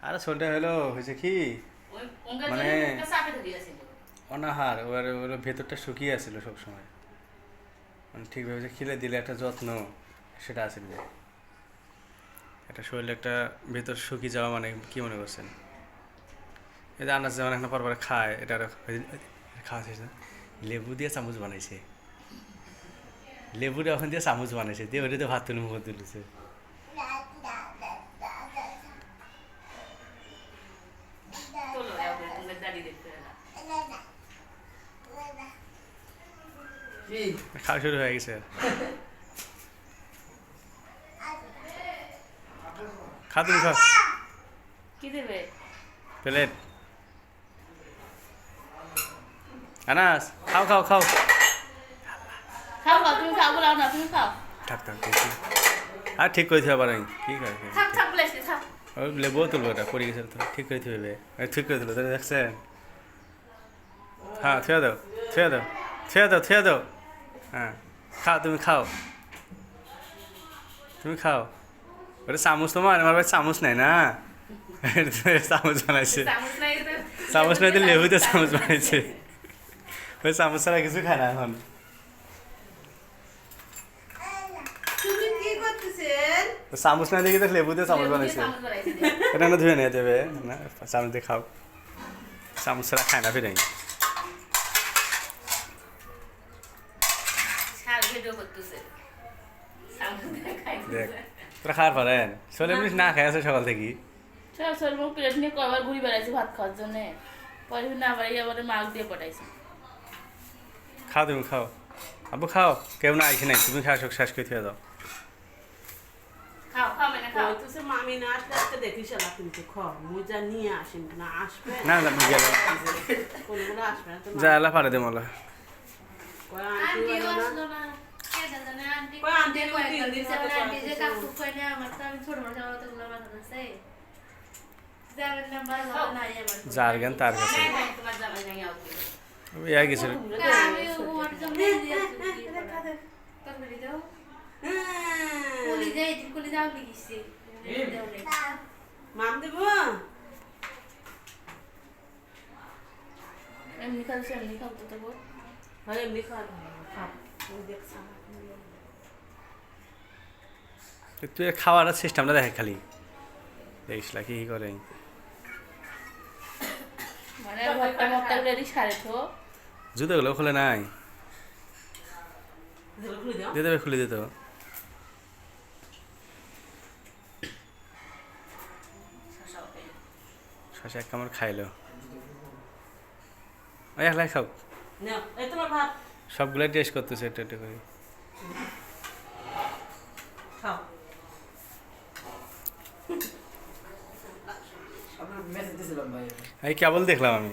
আরে ছোটটা হলো হয়েছে কি মানে অনাহার ওর ওর ভেতরটা শুকিয়ে আসছিল সবসময়, মানে ঠিকভাবে যে খিলে দিলে একটা যত্ন সেটা আসেনি যে একটা শরীরে একটা ভেতর শুকিয়ে যাওয়া মানে কি মনে করছেন? এই যে আনাজ যেমন এখন পর খায় এটা খাওয়া শেষ না, লেবু দিয়ে চামচ বানাইছে, লেবুটা ওখান দিয়ে চামচ বানাইছে দিয়ে ওটা ভাত তুলে মুখ তুলেছে। খাওয়া শুরু হয়ে গেছে, খা তুমি খাও কি দেবে? প্লেট আনাস খাও খাও খাও। খাও খাও, তুমি খাও, বলাও না, তুমি খাও। থাক থাক দেখি আর ঠিক করে দিতে পারে কি করে থাক থাক বলে আসছি, থাক। ওই লেবুও তুলবো ওটা পড়ে গেছে তো ঠিক করে দিতে ঠিক করে দিল তাহলে দেখছেন। হ্যাঁ থুয়ে দাও থুয়ে দাও থুয়ে দাও থুয়ে দাও। হ্যাঁ খাও তুমি খাও, তুমি খাও। ওটা চামচ তোমার, আমার ভাই চামচ নাই না, চামচ বানাইছে, চামচ নাই তো। চামচ নাই তো লেবুতে চামচ বানাইছে, ওই চামচ ছাড়া কিছু খায় না এখন। তুমি কি করতেছেন? চামচ নাই দেখি তো লেবুতে চামচ বানাইছে। চামচ বানাইছে। এটা না ধুয়ে নিয়ে দেবে না, চামচ দিয়ে খাও, চামচ ছাড়া খায় না ফিরে। শাক ভিডিও করতেছে। চামচ দিয়ে খাইতেছে। দেখ তোরা খাওয়ার পারেন চলে এমনি না খাই আছে সকাল থেকে। চল চল, মুখ প্লেট নিয়ে কয়বার ঘুরি বেড়াইছি ভাত খাওয়ার জন্য, পরে না বাড়ি আবার মাছ দিয়ে পটাইছি। খাও তুমি খাও, আব্বু খাও, কেউ না আইসি নাই, তুমি খাও সব শেষ করে থুয়ে দাও। খাও খাও মানে খাও। বলতেছে মামি না আসলে আজকে দেখিস না, কিন্তু মুজা নিয়ে আসেন না, আসবে না না গেল কোনগুলো আসবে না তো যা এলা পারে দে মলা। কয় আন্টি আন্টিও বলে না আসলো না। কে জানে আন্টি কই আন্টি কয় তিন দিন দিছে, হতে আন্টি যে কয়েকদিন কাকু কয় না, আমার তো আমি ছোট মানুষ, আমার তো ওগুলো মাথা আছে। যাবেন নাম্বার ভালো নাই আমার। যার জ্ঞান তার কাছে নাই, নাই, তোমার জামাই নাই আউট। ইয়া গেছে। আমি ওর জন্য দিয়ে দিছি। তরকারি দাও। কুলি যাই, কুলি যাও লিখিছি। মাম দেব এমনি খাচ্ছি, এমনি খাও তো তবু। হয় এমনি খাওয়া খাও তুমি দেখছ তুই খাওয়ার সিস্টেমটা দেখে খালি দেখিস কি করে। মানে ভর্তা মর্তা গুলো সারে তো। জুতোগুলো খুলে নাই, খুলে দাও দিয়ে দেবে খুলে দিত। শশা এক কামড় খাইলো, ওই একলাই খাও, নাও এই তোমার ভাত সবগুলাই টেস্ট করতেছে একটু একটু করে। খাও এই কেবল দেখলাম আমি।